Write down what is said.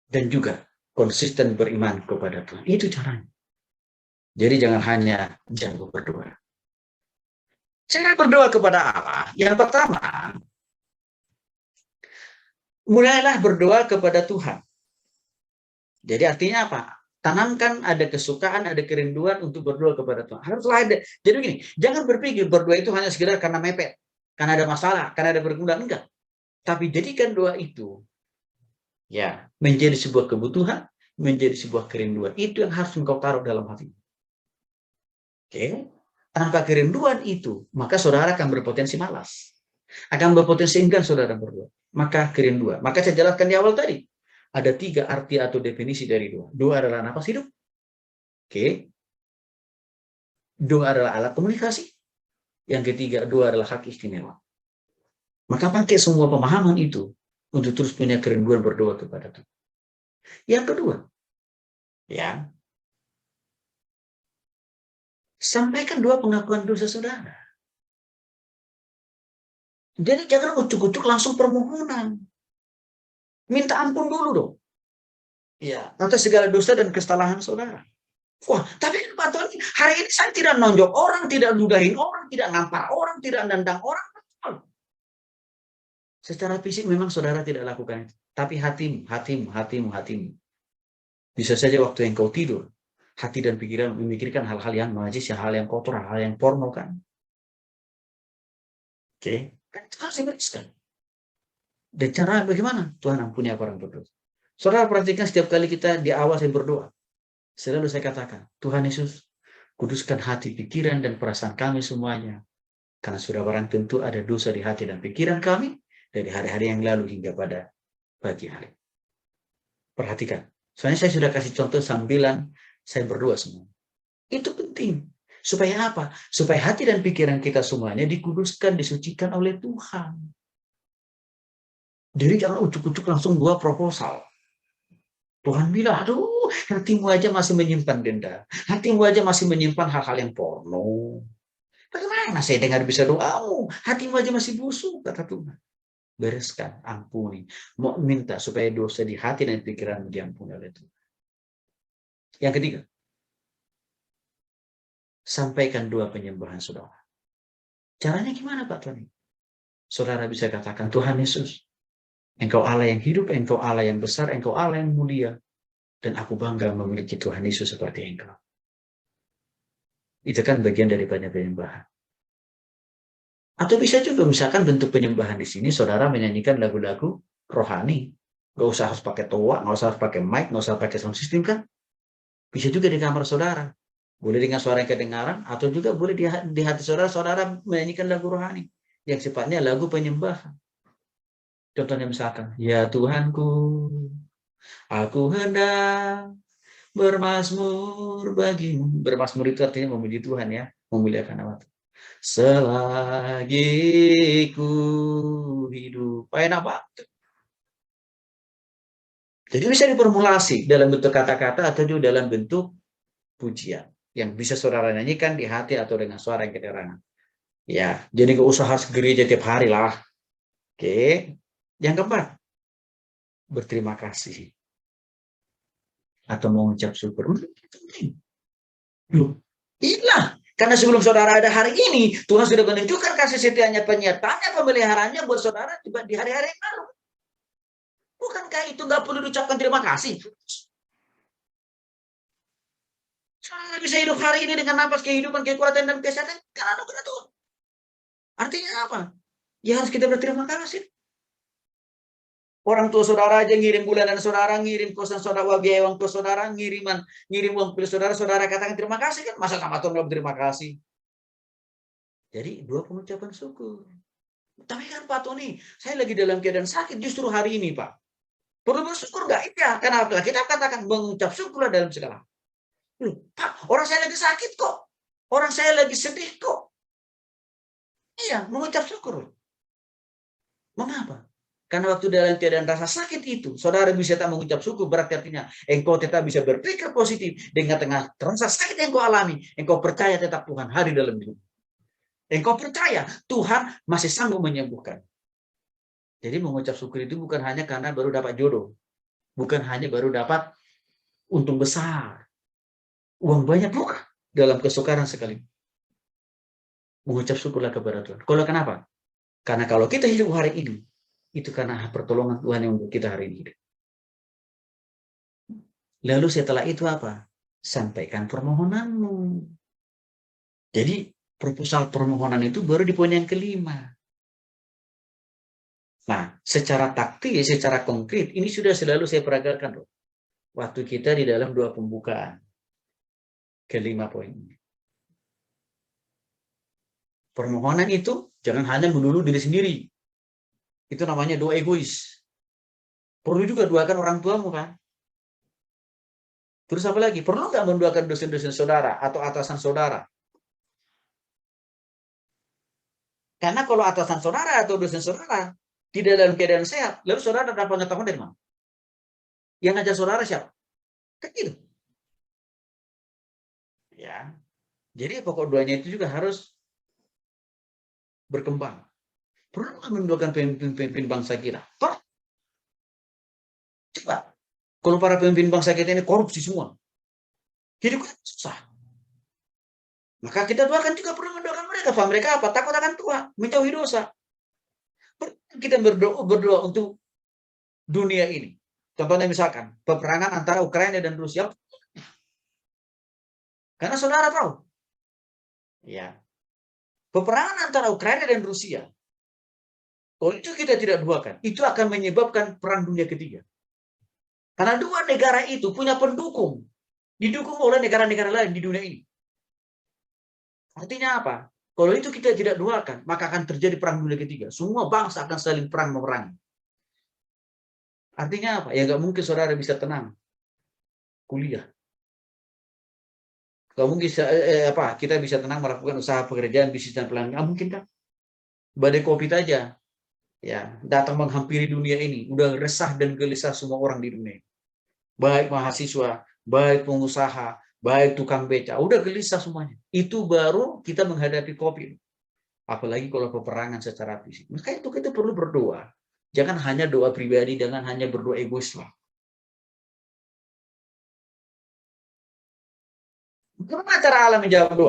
dan juga konsisten beriman kepada Tuhan. Itu caranya. Jadi jangan hanya jago berdoa. Cara berdoa kepada Allah, yang pertama, mulailah berdoa kepada Tuhan. Jadi artinya apa? Tanamkan ada kesukaan, ada kerinduan untuk berdoa kepada Tuhan. Haruslah ada. Jadi begini, jangan berpikir berdoa itu hanya sekedar karena mepet, karena ada masalah, karena ada berguna. Enggak. Tapi jadikan doa itu ya menjadi sebuah kebutuhan, menjadi sebuah kerinduan. Itu yang harus engkau taruh dalam hati. Oke? Tanpa kerinduan itu, maka saudara akan berpotensi malas. Akan berpotensi enggan saudara berdoa. Maka kerinduan. Maka saya jelaskan di awal tadi. Ada 3 arti atau definisi dari doa. Doa adalah nafas hidup. Oke. Doa adalah alat komunikasi. Yang ketiga, doa adalah hak istimewa. Maka pakai semua pemahaman itu untuk terus punya kerinduan berdoa kepada Tuhan. Yang kedua, ya, sampaikan doa pengakuan dosa saudara. Jadi jangan ucuk-ucuk langsung permohonan. Minta ampun dulu dong. Ya, atas segala dosa dan kesalahan saudara. Wah, tapi Pak Tony, hari ini saya tidak nonjok orang, tidak ludahin orang, tidak nampar orang, tidak nendang orang. Secara fisik memang saudara tidak lakukan itu. Tapi hatimu. Bisa saja waktu yang kau tidur, hati dan pikiran memikirkan hal-hal yang najis, hal yang kotor, hal yang porno kan. Oke, kan itu harus dibereskan. Dan cara bagaimana? Tuhan ampuni aku orang berdosa. Saudara perhatikan setiap kali kita di awal saya berdoa, selalu saya katakan, Tuhan Yesus, kuduskan hati, pikiran, dan perasaan kami semuanya. Karena sudah barang tentu ada dosa di hati dan pikiran kami, dari hari-hari yang lalu hingga pada pagi hari. Perhatikan. Soalnya saya sudah kasih contoh sambilan saya berdoa semua. Itu penting. Supaya apa? Supaya hati dan pikiran kita semuanya dikuduskan, disucikan oleh Tuhan. Jadi jangan ucuk-ucuk langsung buat proposal. Tuhan bilang, aduh, hatimu aja masih menyimpan denda. Hatimu aja masih menyimpan hal-hal yang porno. Bagaimana saya dengar bisa doamu? Hatimu aja masih busuk, kata Tuhan. Bereskan, ampuni. Mau minta supaya dosa di hati dan pikiran diampuni oleh Tuhan. Yang ketiga, sampaikan doa penyembahan saudara. Caranya gimana Pak Tony? Saudara bisa katakan, Tuhan Yesus, Engkau Allah yang hidup, Engkau Allah yang besar, Engkau Allah yang mulia, dan aku bangga memiliki Tuhan Yesus seperti Engkau. Itu kan bagian daripada penyembahan. Atau bisa juga misalkan bentuk penyembahan di sini, saudara menyanyikan lagu-lagu rohani. Nggak usah harus pakai toa, nggak usah harus pakai mic, nggak usah pakai sound system kan? Bisa juga di kamar saudara. Boleh dengan suara yang kedengaran, atau juga boleh di hati saudara, saudara menyanyikan lagu rohani. Yang sifatnya lagu penyembahan. Contohnya misalkan, ya Tuhanku, aku hendak bermazmur bagimu. Bermazmur itu artinya memuji Tuhan ya, memuliakan nama Tuhan. Selagi ku hidup. Enak banget. Jadi bisa diformulasi dalam bentuk kata-kata atau juga dalam bentuk pujian. Yang bisa saudara nyanyikan di hati atau dengan suara yang kedengaran. Ya, jadi nggak usah harus gereja tiap hari lah. Oke. Yang keempat, berterima kasih. Atau mengucap syukur. Inilah. Karena sebelum saudara ada hari ini, Tuhan sudah menunjukkan kasih setianya, penyertaannya, pemeliharaannya buat saudara di hari-hari yang lalu. Bukankah itu nggak perlu diucapkan terima kasih? Saudara bisa hidup hari ini dengan nafas kehidupan, kekuatan, dan kesehatan karena anugerah Tuhan. Artinya apa? Ya harus kita berterima kasih. Orang tua saudara aja ngirim bulanan saudara, ngirim kosan saudara, biaya uang tua saudara, ngirim uang pil saudara, saudara katakan terima kasih kan? Masa sama Tuhan nggak berterima kasih? Jadi dua pengucapan syukur. Tapi kan Pak Tony, saya lagi dalam keadaan sakit justru hari ini Pak. Perlu bersyukur nggak? Iya, kenapa? Kita katakan mengucap syukurlah dalam segala. Loh, Pak, orang saya lagi sakit kok. Orang saya lagi sedih kok. Iya, mengucap syukur. Mengapa? Karena waktu dalam keadaan rasa sakit itu, saudara bisa tak mengucap syukur, berarti artinya engkau tetap bisa berpikir positif dengan tengah rasa sakit yang engkau alami. Engkau percaya tetap Tuhan hadir dalam hidup. Engkau percaya Tuhan masih sanggup menyembuhkan. Jadi mengucap syukur itu bukan hanya karena baru dapat jodoh. Bukan hanya baru dapat untung besar, uang banyak, bukan. Dalam kesukaran sekali. Mengucap syukurlah kepada Tuhan. Kalau kenapa? Karena kalau kita hidup hari ini, itu karena pertolongan Tuhan yang untuk kita hari ini. Lalu setelah itu apa? Sampaikan permohonanmu. Jadi proposal permohonan itu baru di poin yang kelima. Nah, secara taktis, secara konkret, ini sudah selalu saya peragakan loh. Waktu kita di dalam doa pembukaan. Kelima poin ini. Permohonan itu jangan hanya melulu diri sendiri. Itu namanya doa egois. Perlu juga doakan orang tuamu kan? Terus apa lagi? Perlu nggak mendoakan dosen-dosen saudara atau atasan saudara? Karena kalau atasan saudara atau dosen saudara tidak dalam keadaan sehat, lalu saudara dapat pengetahuan dari mana? Yang ngajar saudara siapa? Kecil. Ya. Jadi pokok doanya itu juga harus berkembang. Perlu mendoakan pemimpin bangsa kita? Coba. Kalau para pemimpin bangsa kita ini korupsi semua, hidup kita susah. Maka kita doakan juga perlu mendoakan mereka. Mereka apa? Takut akan Tuhan, menjauhi dosa. Kita berdoa untuk dunia ini. Contohnya misalkan peperangan antara Ukraina dan Rusia. Karena saudara tahu, ya, peperangan antara Ukraina dan Rusia, kalau itu kita tidak doakan, itu akan menyebabkan perang dunia ketiga. Karena dua negara itu punya pendukung, didukung oleh negara-negara lain di dunia ini. Artinya apa? Kalau itu kita tidak doakan, maka akan terjadi perang dunia ketiga. Semua bangsa akan saling perang memerangi. Artinya apa? Ya nggak mungkin saudara bisa tenang kuliah. Nggak mungkin kita bisa tenang melakukan usaha pekerjaan, bisnis dan pelayanan. Nggak mungkin kan? Badai COVID aja, ya datang menghampiri dunia ini. Udah resah dan gelisah semua orang di dunia. Baik mahasiswa, baik pengusaha, baik tukang beca, udah gelisah semuanya. Itu baru kita menghadapi COVID. Apalagi kalau peperangan secara fisik. Maka itu kita perlu berdoa. Jangan hanya doa pribadi, jangan hanya berdoa egois lah. Bagaimana cara Allah menjawab doa?